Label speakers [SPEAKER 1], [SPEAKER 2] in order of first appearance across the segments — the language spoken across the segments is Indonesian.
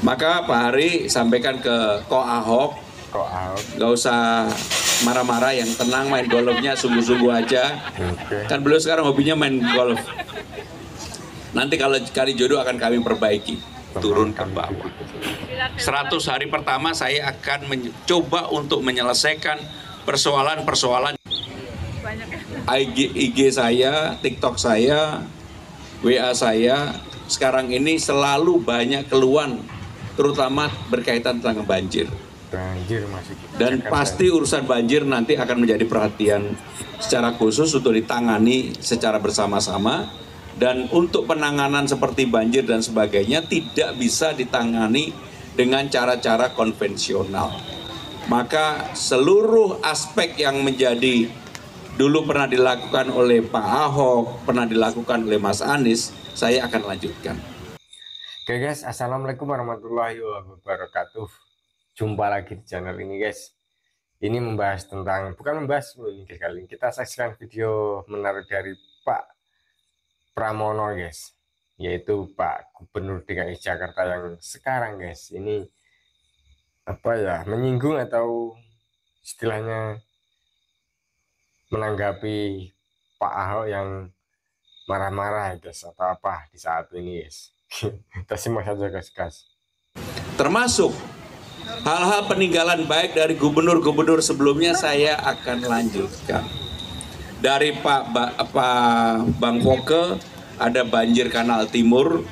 [SPEAKER 1] Maka Pak Hari sampaikan ke Ko Ahok, nggak usah marah-marah, yang tenang, main golfnya sungguh-sungguh aja. Kan beliau sekarang hobinya main golf. Nanti kalau kali jodoh akan kami perbaiki, turun ke bawah. 100 hari pertama saya akan mencoba untuk menyelesaikan persoalan-persoalan IG saya, TikTok saya, WA saya. Sekarang ini selalu banyak keluhan, terutama berkaitan tentang banjir. Dan pasti urusan banjir nanti akan menjadi perhatian secara khusus untuk ditangani secara bersama-sama. Dan untuk penanganan seperti banjir dan sebagainya tidak bisa ditangani dengan cara-cara konvensional. Maka seluruh aspek yang menjadi dulu pernah dilakukan oleh Pak Ahok, pernah dilakukan oleh Mas Anies, saya akan lanjutkan.
[SPEAKER 2] Oke guys, assalamualaikum warahmatullahi wabarakatuh. Jumpa lagi di channel ini guys. Ini membahas tentang, bukan membahas ini kali ini, kita saksikan video menarik dari Pak Pramono guys, yaitu Pak Gubernur DKI Jakarta yang sekarang guys. Ini apa ya, menyinggung atau istilahnya menanggapi Pak Ahok yang marah-marah guys, atau apa di saat ini guys. Kita simak saja guys.
[SPEAKER 1] Termasuk hal-hal peninggalan baik dari gubernur-gubernur sebelumnya saya akan lanjutkan. Dari Bang Foke ada banjir Kanal Timur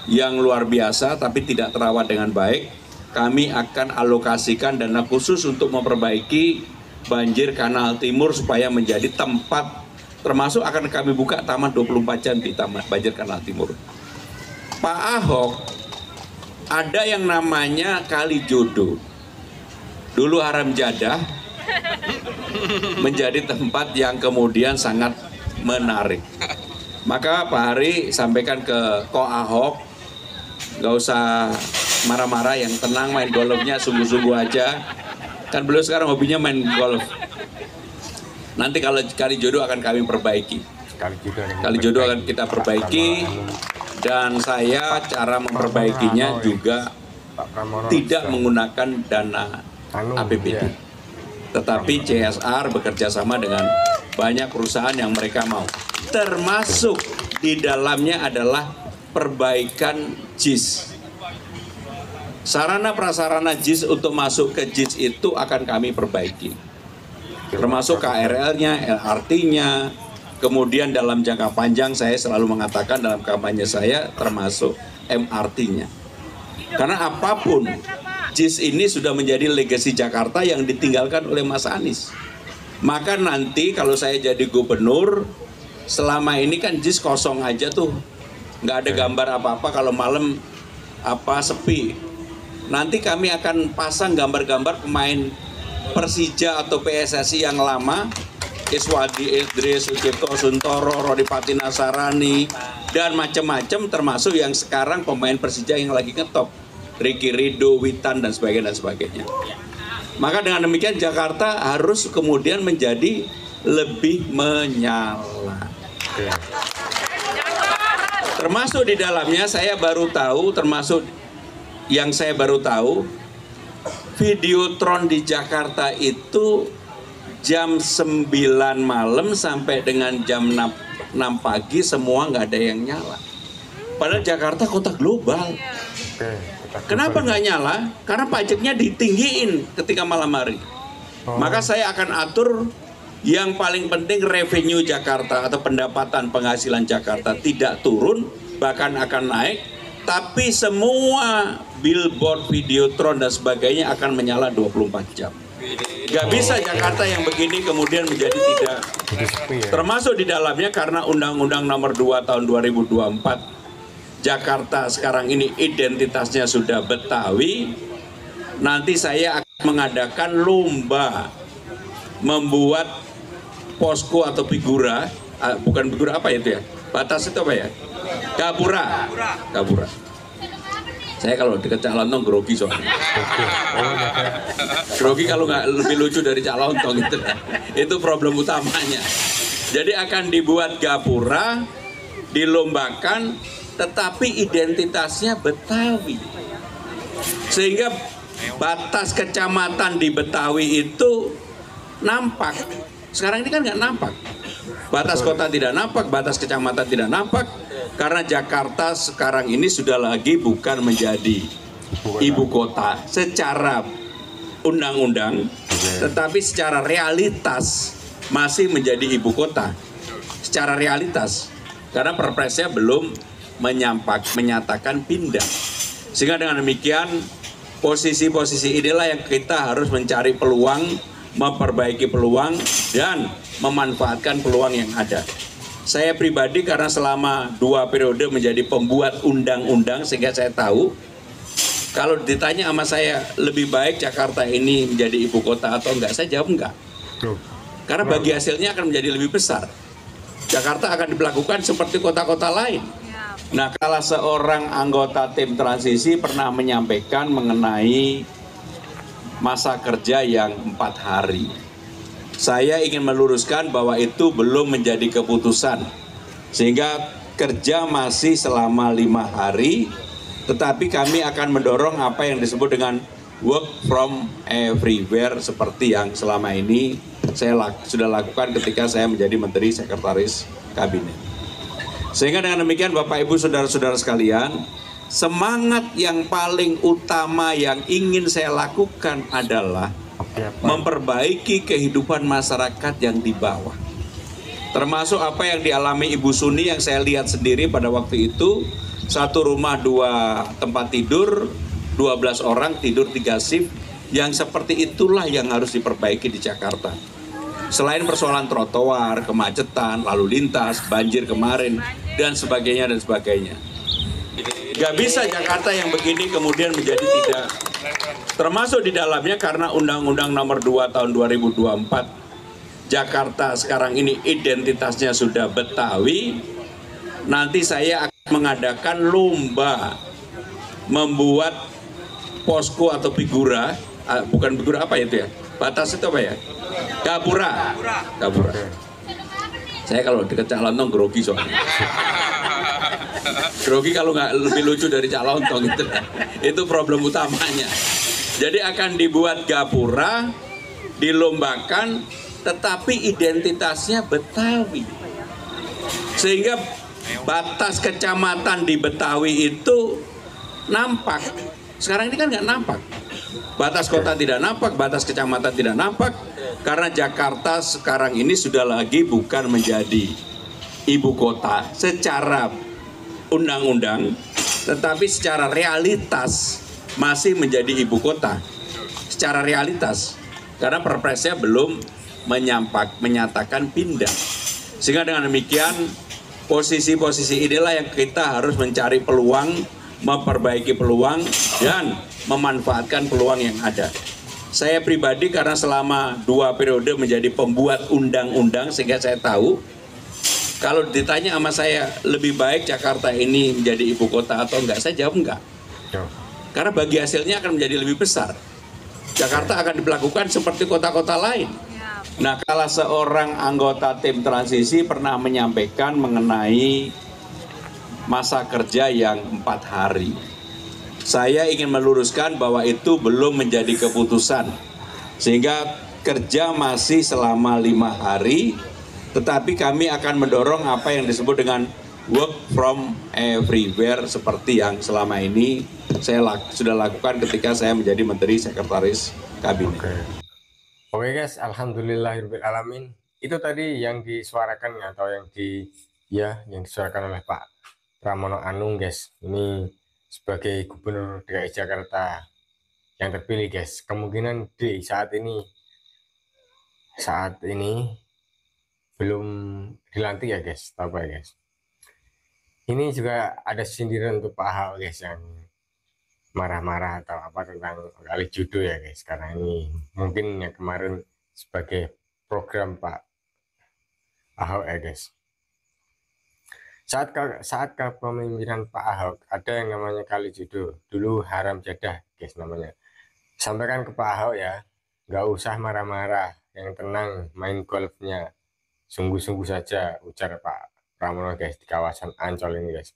[SPEAKER 1] yang luar biasa tapi tidak terawat dengan baik. Kami akan alokasikan dana khusus untuk memperbaiki banjir Kanal Timur supaya menjadi tempat, termasuk akan kami buka taman 24 jam di taman banjir Kanal Timur. Pak Ahok ada yang namanya Kali Jodoh. Dulu Haram Jadah menjadi tempat yang kemudian sangat menarik. Maka Pak Hari sampaikan ke Ko Ahok, nggak usah marah-marah, yang tenang, main golfnya sungguh-sungguh aja. Kan beliau sekarang hobinya main golf. Nanti kalau kali jodoh akan kami perbaiki. Kali jodoh akan kita perbaiki. Dan saya cara memperbaikinya juga tidak menggunakan dana APBD, tetapi CSR bekerja sama dengan banyak perusahaan yang mereka mau. Termasuk di dalamnya adalah perbaikan JIS. Sarana prasarana JIS untuk masuk ke JIS itu akan kami perbaiki. Termasuk KRL-nya, LRT-nya. Kemudian dalam jangka panjang saya selalu mengatakan dalam kampanye saya termasuk MRT-nya. Karena apapun, JIS ini sudah menjadi legasi Jakarta yang ditinggalkan oleh Mas Anies. Maka nanti kalau saya jadi gubernur, selama ini kan JIS kosong aja tuh. Nggak ada gambar apa-apa, kalau malam sepi. Nanti kami akan pasang gambar-gambar pemain Persija atau PSSI yang lama, Iswadi Idris, Sucipto Suntoro, Rodi Patinasarani, dan macam-macam, termasuk yang sekarang pemain Persija yang lagi ngetop, Ricky Ridho, Witan, dan sebagainya. Maka dengan demikian Jakarta harus kemudian menjadi lebih menyala. Termasuk di dalamnya saya baru tahu, Videotron di Jakarta itu jam 9 malam sampai dengan jam 6 pagi semua nggak ada yang nyala. Padahal Jakarta kota global. Kenapa nggak nyala? Karena pajaknya ditinggiin ketika malam hari. Maka saya akan atur yang paling penting, revenue Jakarta atau pendapatan penghasilan Jakarta tidak turun, bahkan akan naik. Tapi semua billboard, Videotron dan sebagainya akan menyala 24 jam. Gak bisa Jakarta yang begini kemudian menjadi tidak. Termasuk di dalamnya karena Undang-Undang Nomor 2 Tahun 2024, Jakarta sekarang ini identitasnya sudah Betawi. Nanti saya akan mengadakan lomba membuat posko atau figura, bukan figura apa itu ya? Batas itu apa ya? Gapura. Saya kalau deket Cak Lontong grogi soalnya. Grogi kalau nggak lebih lucu dari Cak Lontong gitu. Itu problem utamanya. Jadi akan dibuat gapura, dilombakan, tetapi identitasnya Betawi. Sehingga batas kecamatan di Betawi itu nampak. Sekarang ini kan nggak nampak. Batas kota tidak nampak, batas kecamatan tidak nampak, karena Jakarta sekarang ini sudah lagi bukan menjadi ibu kota secara undang-undang, tetapi secara realitas masih menjadi ibu kota. Secara realitas, karena perpresnya belum menyatakan pindah. Sehingga dengan demikian, posisi-posisi inilah yang kita harus mencari peluang, memperbaiki peluang, dan memanfaatkan peluang yang ada. Saya pribadi karena selama 2 periode menjadi pembuat undang-undang, sehingga saya tahu kalau ditanya sama saya lebih baik Jakarta ini menjadi ibu kota atau enggak, saya jawab enggak. Karena bagi hasilnya akan menjadi lebih besar. Jakarta akan diperlakukan seperti kota-kota lain. Nah, kalau seorang anggota tim transisi pernah menyampaikan mengenai masa kerja yang 4 hari. Saya ingin meluruskan bahwa itu belum menjadi keputusan. Sehingga kerja masih selama 5 hari, tetapi kami akan mendorong apa yang disebut dengan work from everywhere seperti yang selama ini saya sudah lakukan ketika saya menjadi Menteri Sekretaris Kabinet. Sehingga dengan demikian Bapak Ibu Saudara-saudara sekalian, semangat yang paling utama yang ingin saya lakukan adalah memperbaiki kehidupan masyarakat yang di bawah. Termasuk apa yang dialami Ibu Suni yang saya lihat sendiri pada waktu itu, 1 rumah 2 tempat tidur, 12 orang tidur 3 shift, yang seperti itulah yang harus diperbaiki di Jakarta. Selain persoalan trotoar, kemacetan, lalu lintas, banjir kemarin, dan sebagainya dan sebagainya. Gak bisa Jakarta yang begini kemudian menjadi tidak. Termasuk di dalamnya karena Undang-Undang Nomor 2 Tahun 2024, Jakarta sekarang ini identitasnya sudah Betawi. Nanti saya akan mengadakan lomba membuat posko atau figura, bukan figura apa itu ya? Batas itu apa ya? Gapura. Gapura. Saya kalau deket Cak Lontong grogi soalnya. Grogi kalau nggak lebih lucu dari Cak Lontong itu. Itu problem utamanya. Jadi akan dibuat gapura, dilombakan, tetapi identitasnya Betawi. Sehingga batas kecamatan di Betawi itu nampak. Sekarang ini kan nggak nampak. Batas kota tidak nampak, batas kecamatan tidak nampak, karena Jakarta sekarang ini sudah lagi bukan menjadi ibu kota secara undang-undang, tetapi secara realitas masih menjadi ibu kota. Secara realitas, karena perpresnya belum menyatakan pindah. Sehingga dengan demikian, posisi-posisi inilah yang kita harus mencari peluang, memperbaiki peluang, dan memanfaatkan peluang yang ada. Saya pribadi karena selama 2 periode menjadi pembuat undang-undang, sehingga saya tahu kalau ditanya sama saya lebih baik Jakarta ini menjadi ibu kota atau enggak, saya jawab enggak. Karena bagi hasilnya akan menjadi lebih besar. Jakarta akan diperlakukan seperti kota-kota lain. Nah, kalau seorang anggota tim transisi pernah menyampaikan mengenai masa kerja yang 4 hari. Saya ingin meluruskan bahwa itu belum menjadi keputusan. Sehingga kerja masih selama 5 hari, tetapi kami akan mendorong apa yang disebut dengan work from everywhere seperti yang selama ini saya sudah lakukan ketika saya menjadi Menteri Sekretaris Kabinet.
[SPEAKER 2] Oke guys, alhamdulillahirrahmanirrahim. Itu tadi yang disuarakan atau yang disuarakan oleh Pak Pramono Anung guys. Ini sebagai Gubernur DKI Jakarta yang terpilih guys. Kemungkinan di saat ini belum dilantik ya guys, tahu ya guys. Ini juga ada sindiran untuk Pak Ahok guys, yang marah-marah atau apa tentang kali judo ya guys, karena ini mungkin yang kemarin sebagai program Pak Ahok ya guys. Saat kepemimpinan Pak Ahok ada yang namanya kali judo, dulu haram jadah guys namanya. Sampaikan ke Pak Ahok ya, nggak usah marah-marah, yang tenang, main golfnya sungguh-sungguh saja, ujar Pak Pramono guys di kawasan Ancol ini guys.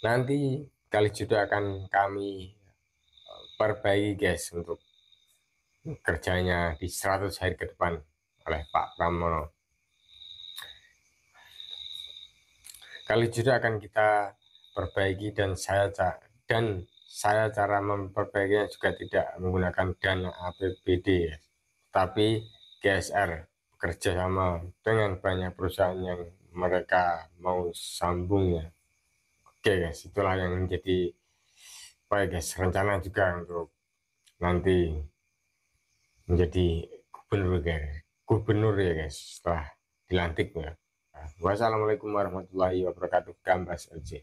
[SPEAKER 2] Nanti kali judo akan kami diperbaiki guys untuk kerjanya di 100 hari ke depan oleh Pak Pramono. Kali juga akan kita perbaiki, dan saya cara memperbaikinya juga tidak menggunakan dana APBD, tapi GSR, bekerja sama dengan banyak perusahaan yang mereka mau sambungnya. Oke guys, itulah yang menjadi guys rencana juga untuk nanti menjadi gubernur ya guys setelah dilantik ya. Wassalamualaikum warahmatullahi wabarakatuh. Gambas LJ.